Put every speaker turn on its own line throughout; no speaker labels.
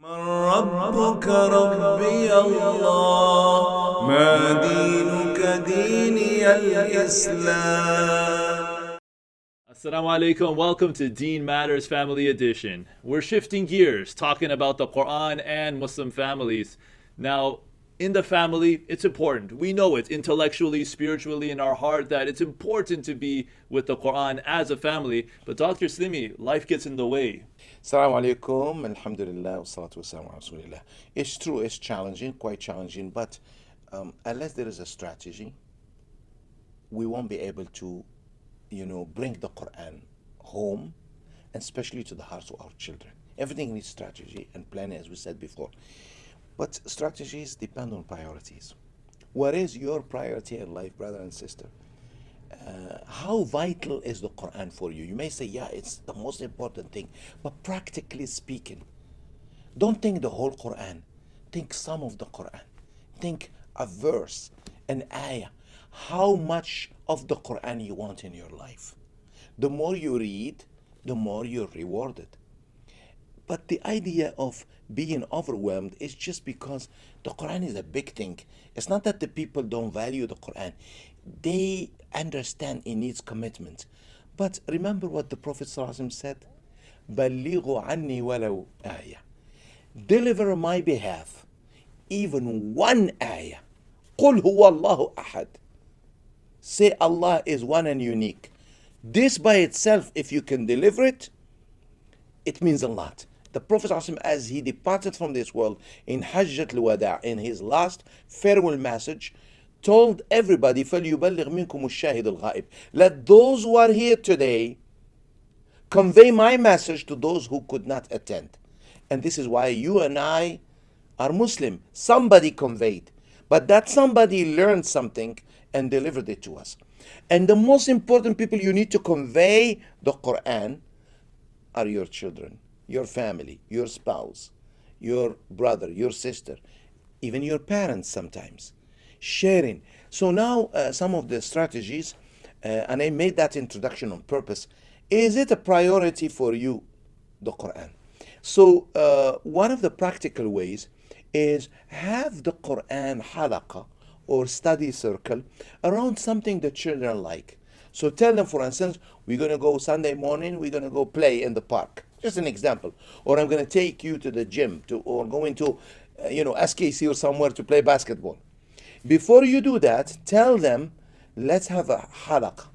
من ربك ربي الله ما دينك ديني الإسلام.
Assalamu alaikum. Welcome to Deen Matters Family Edition. We're shifting gears, talking about the Quran and Muslim families. Now, in the family, it's important. We know it intellectually, spiritually, in our heart that it's important to be with the Quran as a family. But Dr. Slimi, life gets in the way.
Assalamu alaikum, alhamdulillah, wa salatu wa salam ala rasulillah. It's true, it's challenging, quite challenging, but unless there is a strategy, we won't be able to, bring the Quran home, and especially to the hearts of our children. Everything needs strategy and planning, as we said before. But strategies depend on priorities. What is your priority in life, brother and sister? How vital is the Quran for you? You may say, yeah, it's the most important thing. But practically speaking, don't think the whole Quran. Think some of the Quran. Think a verse, an ayah. How much of the Quran you want in your life? The more you read, the more you're rewarded. But the idea of being overwhelmed is just because the Quran is a big thing. It's not that the people don't value the Quran. They understand it needs commitment. But remember what the Prophet ﷺ said? بَلِّغُوا عَنِّي وَلَوْ آيَةً. Deliver on my behalf even one ayah. قُلْ هُوَ اللَّهُ أَحَدٌ. Say Allah is one and unique. This by itself, if you can deliver it, it means a lot. The Prophet ﷺ, as he departed from this world in Hajjat al-Wada', in his last farewell message, told everybody, فَلْيُبَلِّغْ مِنْكُمُ الشَّاهِدُ الْغَائِبِ. Let those who are here today convey my message to those who could not attend. And this is why you and I are Muslim. Somebody conveyed, but that somebody learned something and delivered it to us. And the most important people you need to convey the Quran are your children, your family, your spouse, your brother, your sister, even your parents sometimes. Sharing. So now some of the strategies, and I made that introduction on purpose. Is it a priority for you, the Quran? So one of the practical ways is have the Quran halaqah or study circle around something the children like. So tell them, for instance, we're going to go Sunday morning, we're going to go play in the park. Just an example. Or I'm going to take you to the gym or going to, SKC or somewhere to play basketball. Before you do that, tell them, let's have a halaqah.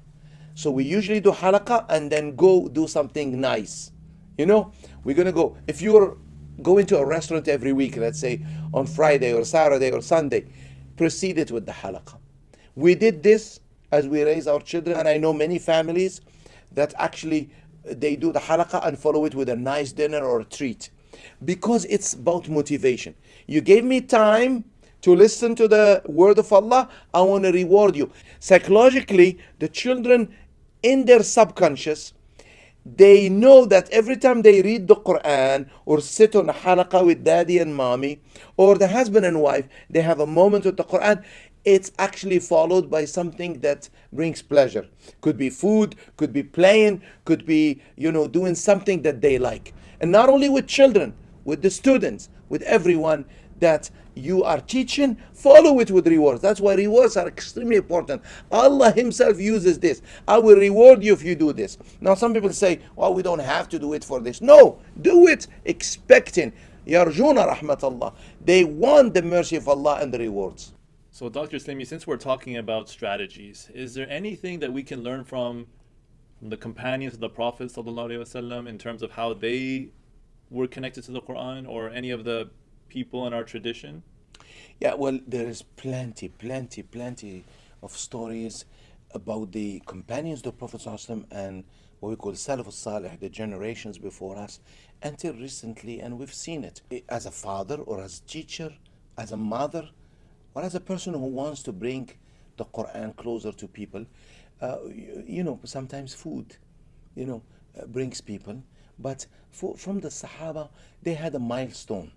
So we usually do halaqah and then go do something nice. We're going to go. If you're going to a restaurant every week, let's say on Friday or Saturday or Sunday, proceed it with the halaqah. We did this as we raise our children, and I know many families that actually they do the halaqah and follow it with a nice dinner or a treat, because it's about motivation. You gave me time to listen to the word of Allah, I want to reward you. Psychologically, the children in their subconscious, they know that every time they read the Quran or sit on a halaqah with daddy and mommy, or the husband and wife, they have a moment with the Quran, it's actually followed by something that brings pleasure. Could be food, could be playing, could be, doing something that they like. And not only with children, with the students, with everyone that you are teaching, follow it with rewards. That's why rewards are extremely important. Allah Himself uses this. I will reward you if you do this. Now some people say, well, we don't have to do it for this. No, do it expecting. Yarjuna rahmatullah. They want the mercy of Allah and the rewards.
So, Dr. Slimi, since we're talking about strategies, is there anything that we can learn from the companions of the Prophet ﷺ in terms of how they were connected to the Quran, or any of the people in our tradition?
Yeah, well, there is plenty of stories about the companions of the Prophet ﷺ and what we call Salaf al-Salih, the generations before us, until recently, and we've seen it. As a father or as a teacher, as a mother, or as a person who wants to bring the Quran closer to people, sometimes food, brings people. But from the Sahaba, they had a milestone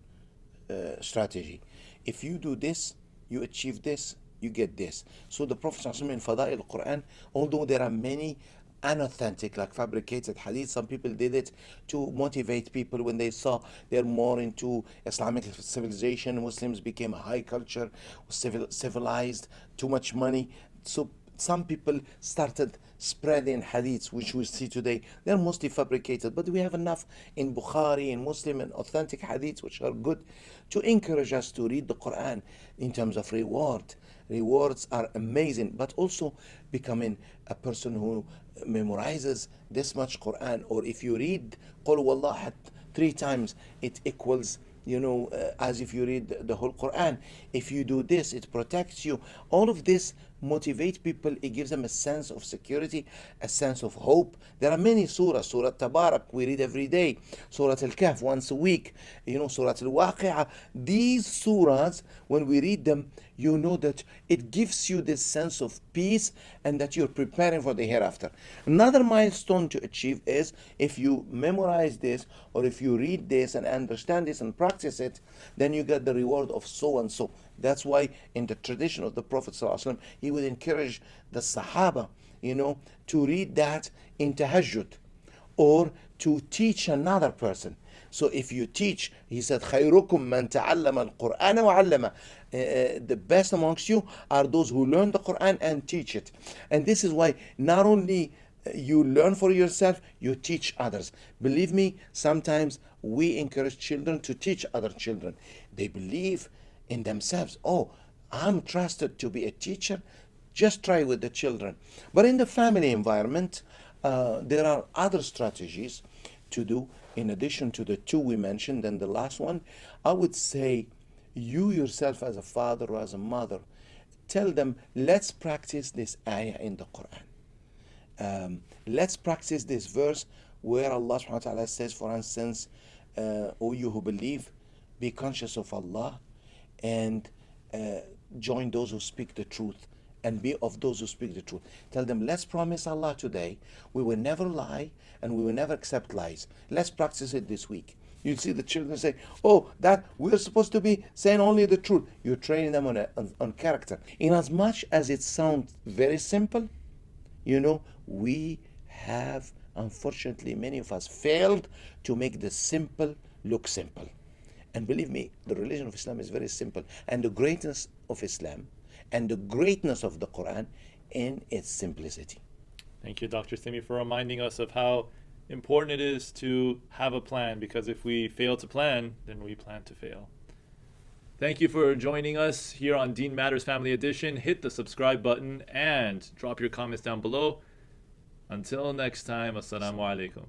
strategy. If you do this, you achieve this, you get this. So the Prophet ﷺ in Fada'il al-Quran, although there are many unauthentic, like fabricated hadith. Some people did it to motivate people when they saw they're more into Islamic civilization. Muslims became a high culture, civilized, too much money. So some people started spreading hadiths, which we see today. They're mostly fabricated, but we have enough in Bukhari, in Muslim, and authentic hadiths, which are good to encourage us to read the Quran in terms of reward. Rewards are amazing, but also becoming a person who memorizes this much Quran, or if you read Qul Huwallahu Ahad 3 times, it equals, as if you read the whole Quran. If you do this, it protects you. All of this motivate people. It gives them a sense of security, a sense of hope. There are many surahs. Surah Tabarak we read every day. Surah Al-Kahf once a week. Surah Al-Waqi'ah. These surahs, when we read them, you know that it gives you this sense of peace and that you're preparing for the hereafter. Another milestone to achieve is if you memorize this, or if you read this and understand this and practice it, then you get the reward of so and so. That's why in the tradition of the Prophet ﷺ, he would encourage the Sahaba, to read that in tahajjud, or to teach another person. So if you teach, he said, خَيْرُكُمْ مَنْ تَعَلَّمَ الْقُرْآنَ وَعَلَّمَ. The best amongst you are those who learn the Quran and teach it. And this is why not only you learn for yourself, you teach others. Believe me, sometimes we encourage children to teach other children. They believe in themselves. Oh, I'm trusted to be a teacher. Just try with the children. But in the family environment, there are other strategies to do in addition to the 2 we mentioned. And the last one, I would say, you yourself as a father or as a mother, tell them, let's practice this ayah in the Quran. Let's practice this verse where Allah subhanahu wa ta'ala says, for instance, O you who believe, be conscious of Allah and join those who speak the truth, and be of those who speak the truth. Tell them, let's promise Allah today, we will never lie and we will never accept lies. Let's practice it this week. You see the children say, oh, that we're supposed to be saying only the truth. You're training them on character. In as much as it sounds very simple, we have, unfortunately, many of us failed to make the simple look simple. And believe me, the religion of Islam is very simple. And the greatness of Islam and the greatness of the Quran in its simplicity.
Thank you, Dr. Slimi, for reminding us of how important it is to have a plan, because if we fail to plan, then we plan to fail. Thank you for joining us here on Deen Matters Family Edition. Hit the subscribe button and drop your comments down below. Until next time, Assalamu alaikum.